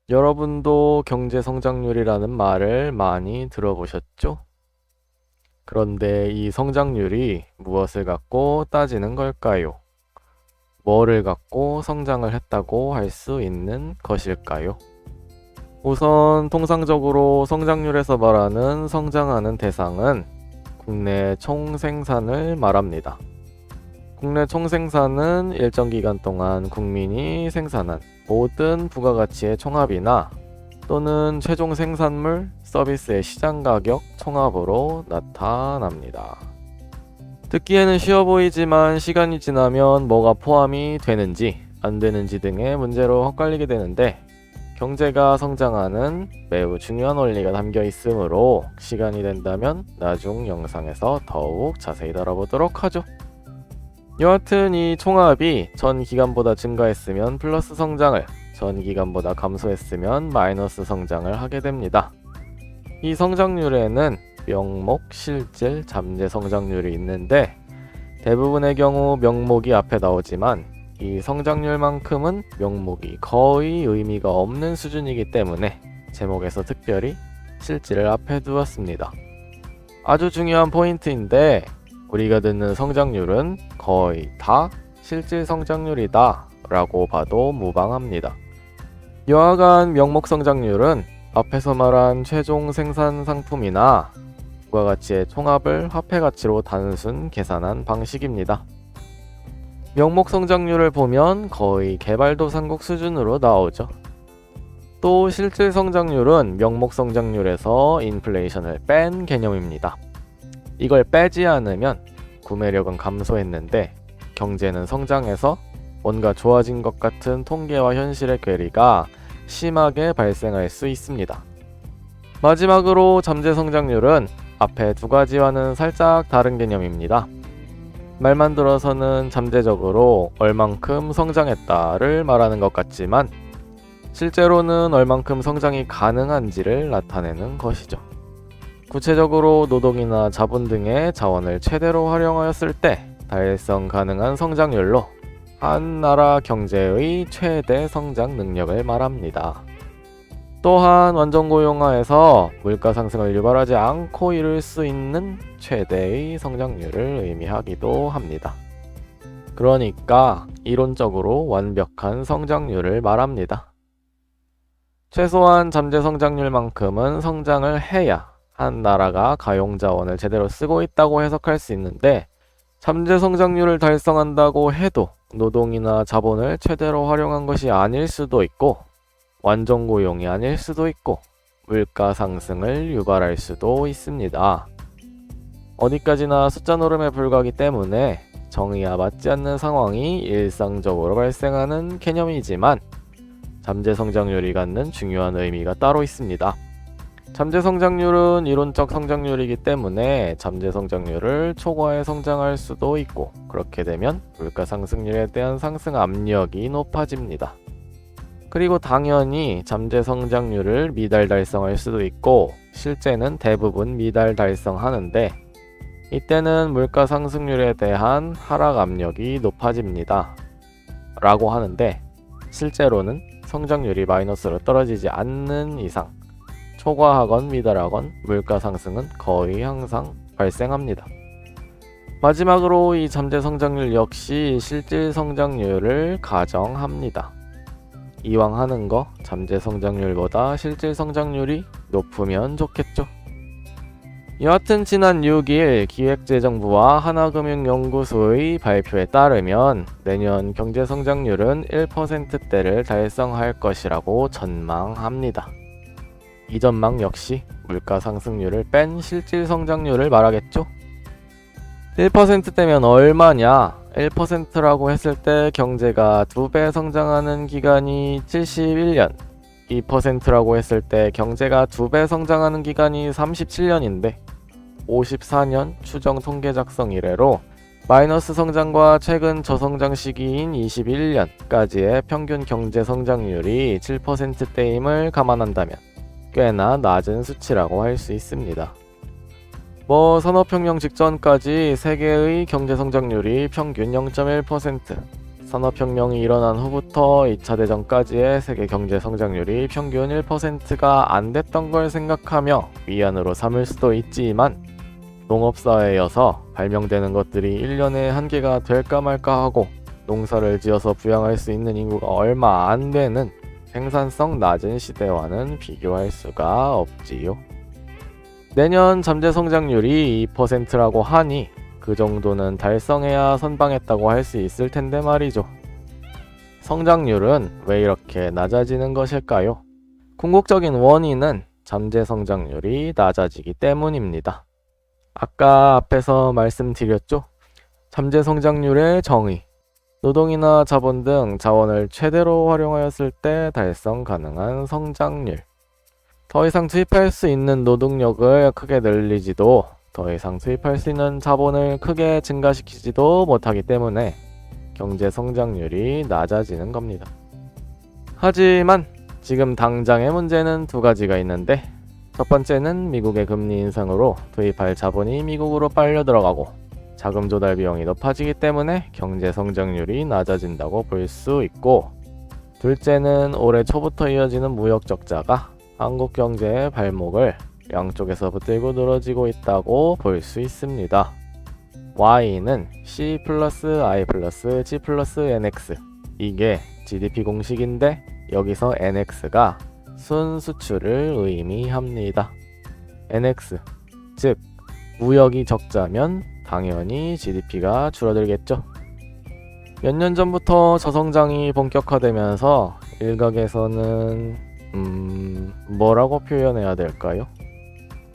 여러분도 경제 성장률이라는 말을 많이 들어보셨죠? 그런데 이 성장률이 무엇을 갖고 따지는 걸까요? 뭐를 갖고 성장을 했다고 할 수 있는 것일까요? 우선 통상적으로 성장률에서 말하는 성장하는 대상은 국내 총생산을 말합니다. 국내 총생산은 일정 기간 동안 국민이 생산한 모든 부가가치의 총합이나 또는 최종 생산물, 서비스의 시장 가격 총합으로 나타납니다. 듣기에는 쉬워 보이지만 시간이 지나면 뭐가 포함이 되는지 안 되는지 등의 문제로 헛갈리게 되는데 경제가 성장하는 매우 중요한 원리가 담겨 있으므로 시간이 된다면 나중 영상에서 더욱 자세히 다뤄보도록 하죠. 여하튼 이 총합이 전 기간보다 증가했으면 플러스 성장을, 전 기간보다 감소했으면 마이너스 성장을 하게 됩니다. 이 성장률에는 명목, 실질, 잠재 성장률이 있는데 대부분의 경우 명목이 앞에 나오지만 이 성장률만큼은 명목이 거의 의미가 없는 수준이기 때문에 제목에서 특별히 실질을 앞에 두었습니다. 아주 중요한 포인트인데 우리가 듣는 성장률은 거의 다 실질 성장률이다 라고 봐도 무방합니다. 여하간 명목 성장률은 앞에서 말한 최종 생산 상품이나 부가가치의 총합을 화폐가치로 단순 계산한 방식입니다. 명목 성장률을 보면 거의 개발도상국 수준으로 나오죠. 또 실질 성장률은 명목 성장률에서 인플레이션을 뺀 개념입니다. 이걸 빼지 않으면 구매력은 감소했는데 경제는 성장해서 뭔가 좋아진 것 같은 통계와 현실의 괴리가 심하게 발생할 수 있습니다. 마지막으로 잠재 성장률은 앞에 두 가지와는 살짝 다른 개념입니다. 말만 들어서는 잠재적으로 얼만큼 성장했다를 말하는 것 같지만 실제로는 얼만큼 성장이 가능한지를 나타내는 것이죠. 구체적으로 노동이나 자본 등의 자원을 최대로 활용하였을 때 달성 가능한 성장률로 한 나라 경제의 최대 성장 능력을 말합니다. 또한 원전고용화에서 물가 상승을 유발하지 않고 이룰 수 있는 최대의 성장률을 의미하기도 합니다. 그러니까 이론적으로 완벽한 성장률을 말합니다. 최소한 잠재 성장률만큼은 성장을 해야 한 나라가 가용자원을 제대로 쓰고 있다고 해석할 수 있는데 잠재 성장률을 달성한다고 해도 노동이나 자본을 최대로 활용한 것이 아닐 수도 있고 완전 고용이 아닐 수도 있고 물가 상승을 유발할 수도 있습니다. 어디까지나 숫자 노름에 불과하기 때문에 정의와 맞지 않는 상황이 일상적으로 발생하는 개념이지만 잠재 성장률이 갖는 중요한 의미가 따로 있습니다. 잠재 성장률은 이론적 성장률이기 때문에 잠재 성장률을 초과해 성장할 수도 있고 그렇게 되면 물가 상승률에 대한 상승 압력이 높아집니다. 그리고 당연히 잠재 성장률을 미달 달성할 수도 있고 실제는 대부분 미달 달성하는데 이때는 물가 상승률에 대한 하락 압력이 높아집니다. 라고 하는데 실제로는 성장률이 마이너스로 떨어지지 않는 이상 초과하건 미달하건 물가 상승은 거의 항상 발생합니다. 마지막으로 이 잠재 성장률 역시 실질 성장률을 가정합니다. 이왕 하는 거 잠재 성장률보다 실질 성장률이 높으면 좋겠죠. 여하튼 지난 6일 기획재정부와 하나금융연구소의 발표에 따르면 내년 경제 성장률은 1%대를 달성할 것이라고 전망합니다. 이 전망 역시 물가 상승률을 뺀 실질 성장률을 말하겠죠? 1%대면 얼마냐? 1%라고 했을 때 경제가 2배 성장하는 기간이 71년, 2%라고 했을 때 경제가 2배 성장하는 기간이 37년인데 54년 추정 통계 작성 이래로 마이너스 성장과 최근 저성장 시기인 21년까지의 평균 경제 성장률이 7%대임을 감안한다면 꽤나 낮은 수치라고 할 수 있습니다. 산업혁명 직전까지 세계의 경제 성장률이 평균 0.1%, 산업혁명이 일어난 후부터 2차 대전까지의 세계 경제 성장률이 평균 1%가 안 됐던 걸 생각하며 위안으로 삼을 수도 있지만 농업사회여서 발명되는 것들이 1년에 한 개가 될까 말까 하고 농사를 지어서 부양할 수 있는 인구가 얼마 안 되는 생산성 낮은 시대와는 비교할 수가 없지요. 내년 잠재 성장률이 2%라고 하니 그 정도는 달성해야 선방했다고 할 수 있을 텐데 말이죠. 성장률은 왜 이렇게 낮아지는 것일까요? 궁극적인 원인은 잠재 성장률이 낮아지기 때문입니다. 아까 앞에서 말씀드렸죠? 잠재 성장률의 정의. 노동이나 자본 등 자원을 최대로 활용하였을 때 달성 가능한 성장률. 더 이상 투입할 수 있는 노동력을 크게 늘리지도 더 이상 투입할 수 있는 자본을 크게 증가시키지도 못하기 때문에 경제 성장률이 낮아지는 겁니다. 하지만 지금 당장의 문제는 두 가지가 있는데 첫 번째는 미국의 금리 인상으로 투입할 자본이 미국으로 빨려 들어가고 자금 조달 비용이 높아지기 때문에 경제 성장률이 낮아진다고 볼 수 있고, 둘째는 올해 초부터 이어지는 무역 적자가 한국 경제의 발목을 양쪽에서 붙들고 늘어지고 있다고 볼 수 있습니다. Y는 C 플러스 I 플러스 G 플러스 NX, 이게 GDP 공식인데 여기서 NX가 순수출을 의미합니다. NX, 즉 무역이 적자면 당연히 GDP가 줄어들겠죠. 몇 년 전부터 저성장이 본격화되면서 일각에서는 뭐라고 표현해야 될까요?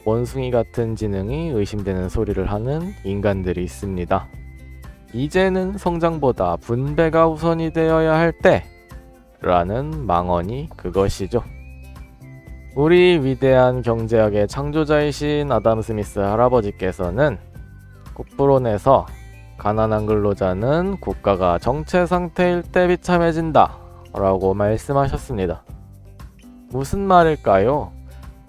원숭이 같은 지능이 의심되는 소리를 하는 인간들이 있습니다. 이제는 성장보다 분배가 우선이 되어야 할 때 라는 망언이 그것이죠. 우리 위대한 경제학의 창조자이신 아담 스미스 할아버지께서는 국부론에서 가난한 근로자는 국가가 정체 상태일 때 비참해진다 라고 말씀하셨습니다. 무슨 말일까요?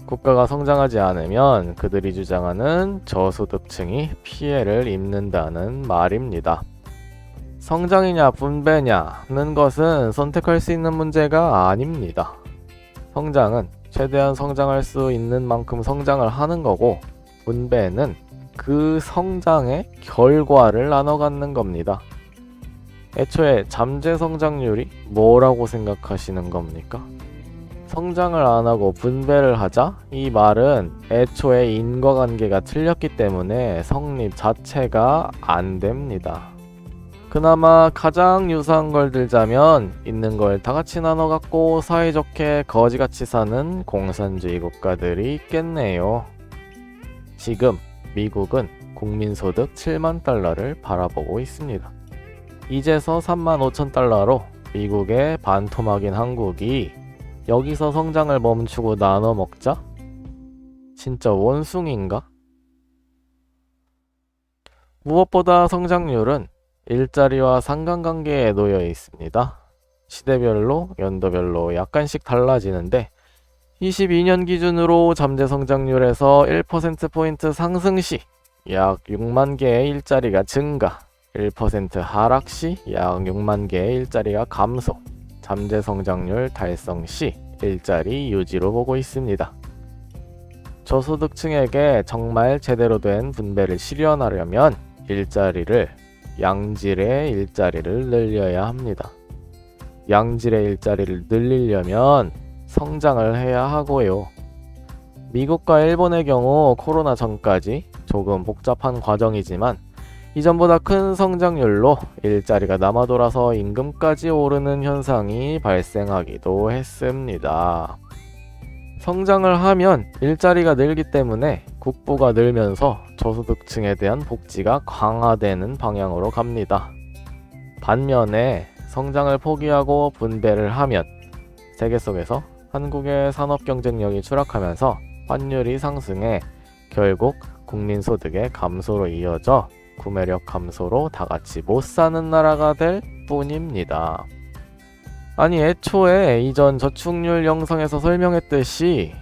국가가 성장하지 않으면 그들이 주장하는 저소득층이 피해를 입는다는 말입니다. 성장이냐 분배냐는 것은 선택할 수 있는 문제가 아닙니다. 성장은 최대한 성장할 수 있는 만큼 성장을 하는 거고, 분배는 그 성장의 결과를 나눠 갖는 겁니다. 애초에 잠재 성장률이 뭐라고 생각하시는 겁니까? 성장을 안 하고 분배를 하자? 이 말은 애초에 인과관계가 틀렸기 때문에 성립 자체가 안 됩니다. 그나마 가장 유사한 걸 들자면 있는 걸 다 같이 나눠 갖고 사이좋게 거지같이 사는 공산주의 국가들이 있겠네요. 지금 미국은 국민소득 7만 달러를 바라보고 있습니다. 이제서 3만 5천 달러로 미국의 반토막인 한국이 여기서 성장을 멈추고 나눠 먹자? 진짜 원숭인가? 무엇보다 성장률은 일자리와 상관관계에 놓여 있습니다. 시대별로, 연도별로 약간씩 달라지는데 22년 기준으로 잠재 성장률에서 1%포인트 상승 시 약 6만 개의 일자리가 증가, 1% 하락 시 약 6만 개의 일자리가 감소, 잠재 성장률 달성 시 일자리 유지로 보고 있습니다. 저소득층에게 정말 제대로 된 분배를 실현하려면 양질의 일자리를 늘려야 합니다. 양질의 일자리를 늘리려면 성장을 해야 하고요. 미국과 일본의 경우 코로나 전까지 조금 복잡한 과정이지만 이전보다 큰 성장률로 일자리가 남아 돌아서 임금까지 오르는 현상이 발생하기도 했습니다. 성장을 하면 일자리가 늘기 때문에 국부가 늘면서 저소득층에 대한 복지가 강화되는 방향으로 갑니다. 반면에 성장을 포기하고 분배를 하면 세계 속에서 한국의 산업 경쟁력이 추락하면서 환율이 상승해 결국 국민 소득의 감소로 이어져 구매력 감소로 다 같이 못 사는 나라가 될 뿐입니다. 아니 애초에 이전 저축률 영상에서 설명했듯이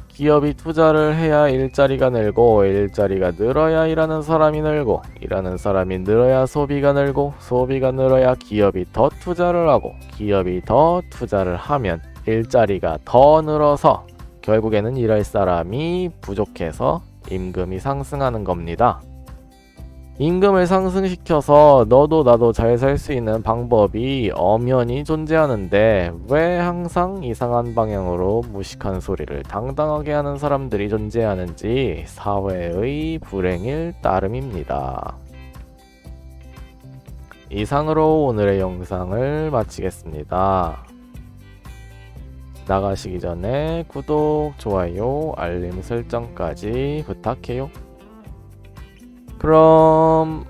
기업이 투자를 해야 일자리가 늘고 일자리가 늘어야 일하는 사람이 늘고 일하는 사람이 늘어야 소비가 늘고 소비가 늘어야 기업이 더 투자를 하고 기업이 더 투자를 하면 일자리가 더 늘어서 결국에는 일할 사람이 부족해서 임금이 상승하는 겁니다. 임금을 상승시켜서 너도 나도 잘 살 수 있는 방법이 엄연히 존재하는데 왜 항상 이상한 방향으로 무식한 소리를 당당하게 하는 사람들이 존재하는지 사회의 불행일 따름입니다. 이상으로 오늘의 영상을 마치겠습니다. 나가시기 전에 구독, 좋아요, 알림 설정까지 부탁해요. 그럼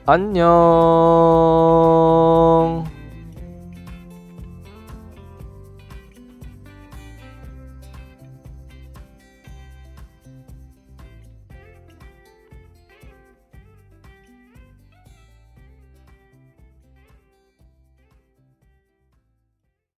안녕.